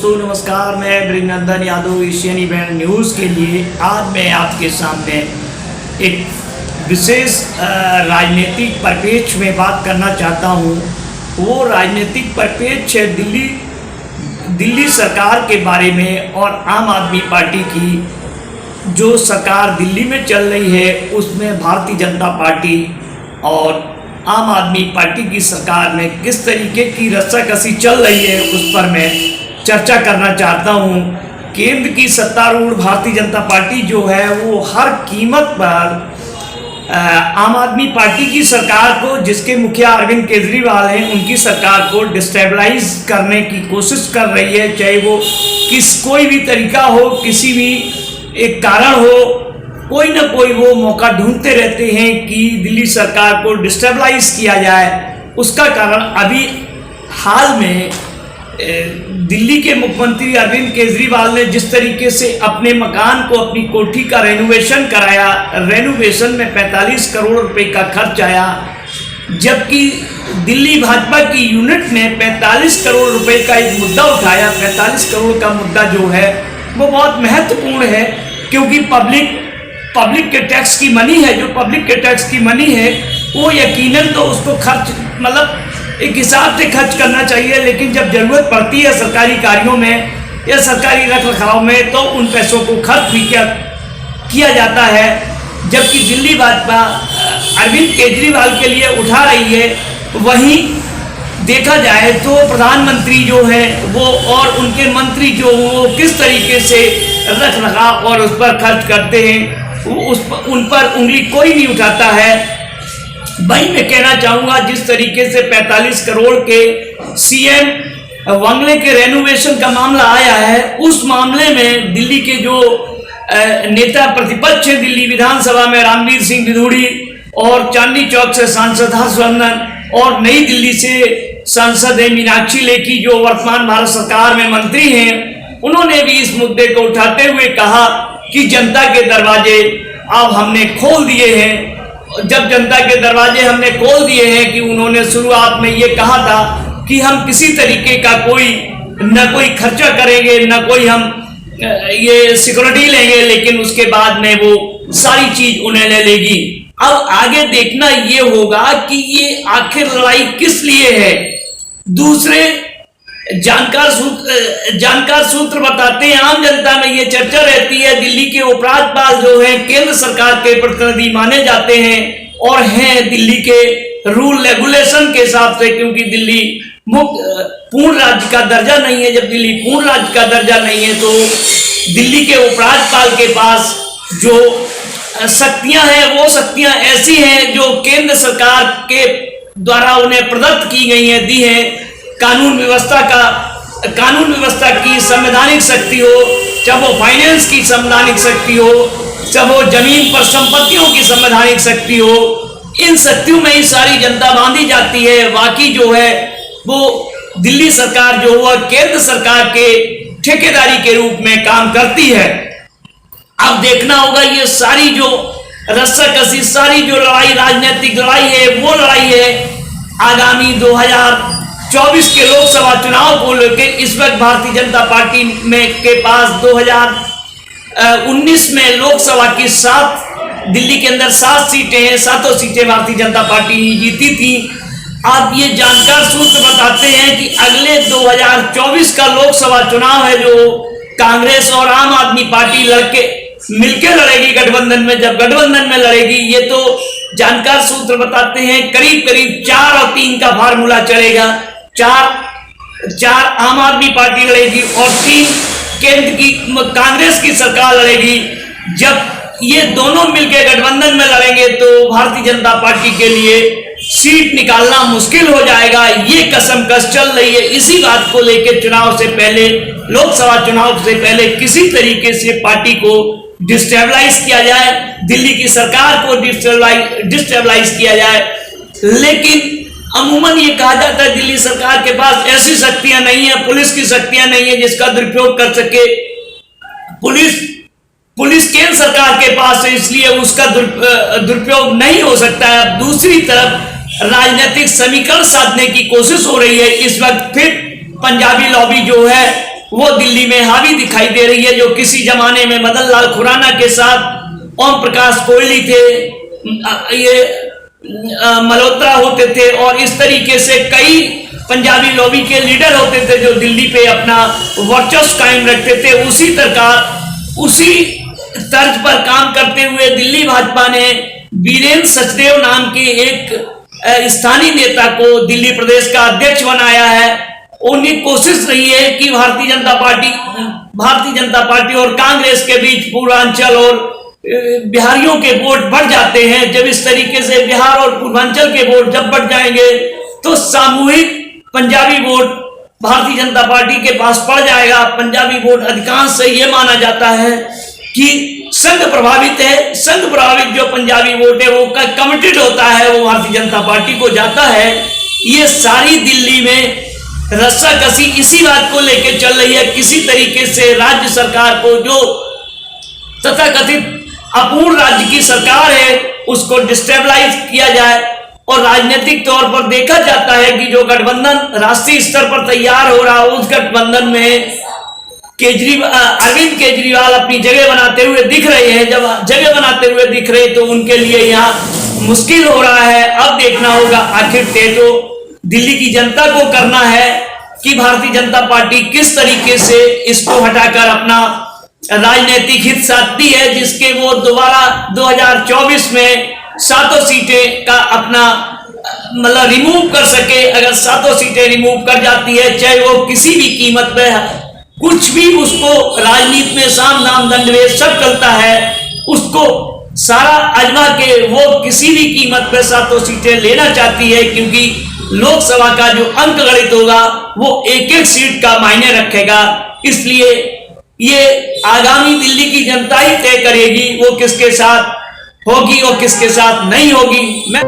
दोस्तों नमस्कार, मैं ब्रिगनंदन यादव एशियन इवेंट न्यूज़ के लिए आज मैं आपके सामने एक विशेष राजनीतिक परिप्रेक्ष्य में बात करना चाहता हूँ। वो राजनीतिक परिप्रेक्ष्य दिल्ली सरकार के बारे में और आम आदमी पार्टी की जो सरकार दिल्ली में चल रही है उसमें भारतीय जनता पार्टी और आम आदमी पार्टी की सरकार में किस तरीके की रस्साकसी चल रही है उस पर मैं चर्चा करना चाहता हूं। केंद्र की सत्तारूढ़ भारतीय जनता पार्टी जो है वो हर कीमत पर आम आदमी पार्टी की सरकार को, जिसके मुखिया अरविंद केजरीवाल हैं, उनकी सरकार को डिस्टेबलाइज करने की कोशिश कर रही है। चाहे वो कोई भी तरीका हो, किसी भी एक कारण हो, कोई ना कोई वो मौका ढूंढते रहते हैं कि दिल्ली सरकार को डिस्टेबलाइज किया जाए। उसका कारण अभी हाल में दिल्ली के मुख्यमंत्री अरविंद केजरीवाल ने जिस तरीके से अपने मकान को, अपनी कोठी का रेनोवेशन कराया, रेनोवेशन में 45 करोड़ रुपए का खर्च आया, जबकि दिल्ली भाजपा की यूनिट ने 45 करोड़ रुपए का एक मुद्दा उठाया। 45 करोड़ का मुद्दा जो है वो बहुत महत्वपूर्ण है, क्योंकि पब्लिक के टैक्स की मनी है। जो पब्लिक के टैक्स की मनी है वो यकीनन तो उसको खर्च, मतलब एक हिसाब से खर्च करना चाहिए, लेकिन जब जरूरत पड़ती है सरकारी कार्यों में या सरकारी रख रखाव में तो उन पैसों को खर्च भी किया जाता है। जबकि दिल्ली भाजपा अरविंद केजरीवाल के लिए उठा रही है, वहीं देखा जाए तो प्रधानमंत्री जो है वो और उनके मंत्री जो वो किस तरीके से रख रखाव और उस पर खर्च करते हैं, उन पर उंगली कोई नहीं उठाता है। भाई मैं कहना चाहूँगा, जिस तरीके से 45 करोड़ के सीएम बंगले के रेनोवेशन का मामला आया है, उस मामले में दिल्ली के जो नेता प्रतिपक्ष हैं दिल्ली विधानसभा में, रणबीर सिंह बिधूड़ी, और चांदनी चौक से सांसद हर्षवर्धन, और नई दिल्ली से सांसद है मीनाक्षी लेखी जो वर्तमान भारत सरकार में मंत्री हैं, उन्होंने भी इस मुद्दे को उठाते हुए कहा कि जनता के दरवाजे अब हमने खोल दिए हैं। जब जनता के दरवाजे हमने खोल दिए हैं कि उन्होंने शुरुआत में ये कहा था कि हम किसी तरीके का न कोई खर्चा करेंगे, न कोई हम ये सिक्योरिटी लेंगे, लेकिन उसके बाद में वो सारी चीज उन्हें ले लेगी। अब आगे देखना ये होगा कि ये आखिर लड़ाई किस लिए है। दूसरे जानकार सूत्र बताते हैं, आम जनता में ये चर्चा रहती है, दिल्ली के उपराज्यपाल जो हैं केंद्र सरकार के प्रतिनिधि माने जाते हैं और हैं दिल्ली के रूल रेगुलेशन के हिसाब से, क्योंकि दिल्ली पूर्ण राज्य का दर्जा नहीं है। जब दिल्ली पूर्ण राज्य का दर्जा नहीं है तो दिल्ली के उपराज्यपाल के पास जो शक्तियां हैं वो शक्तियां ऐसी हैं जो केंद्र सरकार के द्वारा उन्हें प्रदत्त की गई हैं, दी हैं। कानून व्यवस्था की संवैधानिक शक्ति हो, चाहे वो फाइनेंस की संवैधानिक शक्ति हो, चाहे वो जमीन पर संपत्तियों की संवैधानिक शक्ति हो, इन शक्तियों में ही सारी जनता बांधी जाती है। बाकी जो है वो दिल्ली सरकार जो है केंद्र सरकार के ठेकेदारी के रूप में काम करती है। अब देखना होगा ये सारी जो रस्साकसी, सारी जो लड़ाई, राजनीतिक लड़ाई है, वो लड़ाई है आगामी 2024 के लोकसभा चुनाव को लेकर। इस वक्त भारतीय जनता पार्टी के पास 2019 में लोकसभा की 7 दिल्ली के अंदर 7 सीटें हैं, 7 सीटें भारतीय जनता पार्टी जीती थी। अब ये जानकार सूत्र बताते हैं कि अगले 2024 का लोकसभा चुनाव है जो कांग्रेस और आम आदमी पार्टी मिलकर लड़ेगी गठबंधन में। जब गठबंधन में लड़ेगी, ये तो जानकार सूत्र बताते हैं, करीब 4 और 3 का फार्मूला चलेगा। 4 आम आदमी पार्टी लड़ेगी और 3 केंद्र की कांग्रेस की सरकार लड़ेगी। जब ये दोनों मिलकर गठबंधन में लड़ेंगे तो भारतीय जनता पार्टी के लिए सीट निकालना मुश्किल हो जाएगा। ये कसमकस चल रही है। इसी बात को लेकर चुनाव से पहले, लोकसभा चुनाव से पहले किसी तरीके से पार्टी को डिस्टेबलाइज किया जाए, दिल्ली की सरकार को डिस्टेबलाइज किया जाए। लेकिन अमूमन ये कहा जाता है दिल्ली सरकार के पास ऐसी शक्तियां नहीं है, पुलिस की शक्तियां नहीं है जिसका दुरुपयोग कर सके। पुलिस केंद्र सरकार के पास है, इसलिए उसका दुरुपयोग नहीं हो सकता है। दूसरी तरफ राजनीतिक समीकरण साधने की कोशिश हो रही है। इस वक्त फिर पंजाबी लॉबी जो है वो दिल्ली में हावी दिखाई दे रही है। जो किसी जमाने में मदन लाल खुराना के साथ ओम प्रकाश कोहली थे, ये मल्होत्रा होते थे और इस तरीके से कई पंजाबी लॉबी के लीडर होते थे जो दिल्ली पे अपना वर्चस्व कायम रखते थे। उसी तर्ज पर काम करते हुए दिल्ली भाजपा ने वीरेंद्र सचदेव नाम के एक स्थानीय नेता को दिल्ली प्रदेश का अध्यक्ष बनाया है। उनकी कोशिश रही है कि भारतीय जनता पार्टी और कांग्रेस के बीच पूर्वांचल और बिहारियों के वोट बढ़ जाते हैं। जब इस तरीके से बिहार और पूर्वांचल के वोट जब बढ़ जाएंगे तो सामूहिक पंजाबी वोट भारतीय जनता पार्टी के पास पड़ जाएगा। पंजाबी वोट अधिकांश से यह माना जाता है कि संघ प्रभावित है। संघ प्रभावित जो पंजाबी वोट है वो कमिटेड होता है, वो भारतीय जनता पार्टी को जाता है। ये सारी दिल्ली में रस्साकसी इसी बात को लेकर चल रही है, किसी तरीके से राज्य सरकार को, जो तथाकथित अपूर्ण राज्य की सरकार है, उसको डिस्टेबलाइज किया जाए। और राजनीतिक तौर पर देखा जाता है कि जो गठबंधन राष्ट्रीय स्तर पर तैयार हो रहा, उस गठबंधन में अरविंद केजरीवाल अपनी जगह बनाते हुए दिख रहे हैं। जब जगह बनाते हुए दिख रहे तो उनके लिए यहाँ मुश्किल हो रहा है। अब देखना होगा आखिर तय तो दिल्ली की जनता को करना है कि भारतीय जनता पार्टी किस तरीके से इसको हटाकर अपना राजनीतिक हित साधती है, जिसके वो दोबारा 2024 में 7 सीटें का अपना मतलब रिमूव कर सके। अगर 7 सीटें रिमूव कर जाती है, चाहे वो किसी भी कीमत पे कुछ भी, उसको राजनीति में साम दाम दंडभेद सब चलता है, उसको सारा आजमा के वो किसी भी कीमत पे 7 सीटें लेना चाहती है। क्योंकि लोकसभा का जो अंक गणित होगा वो एक सीट का मायने रखेगा। इसलिए ये आगामी दिल्ली की जनता ही तय करेगी वो किसके साथ होगी और किसके साथ नहीं होगी। मैं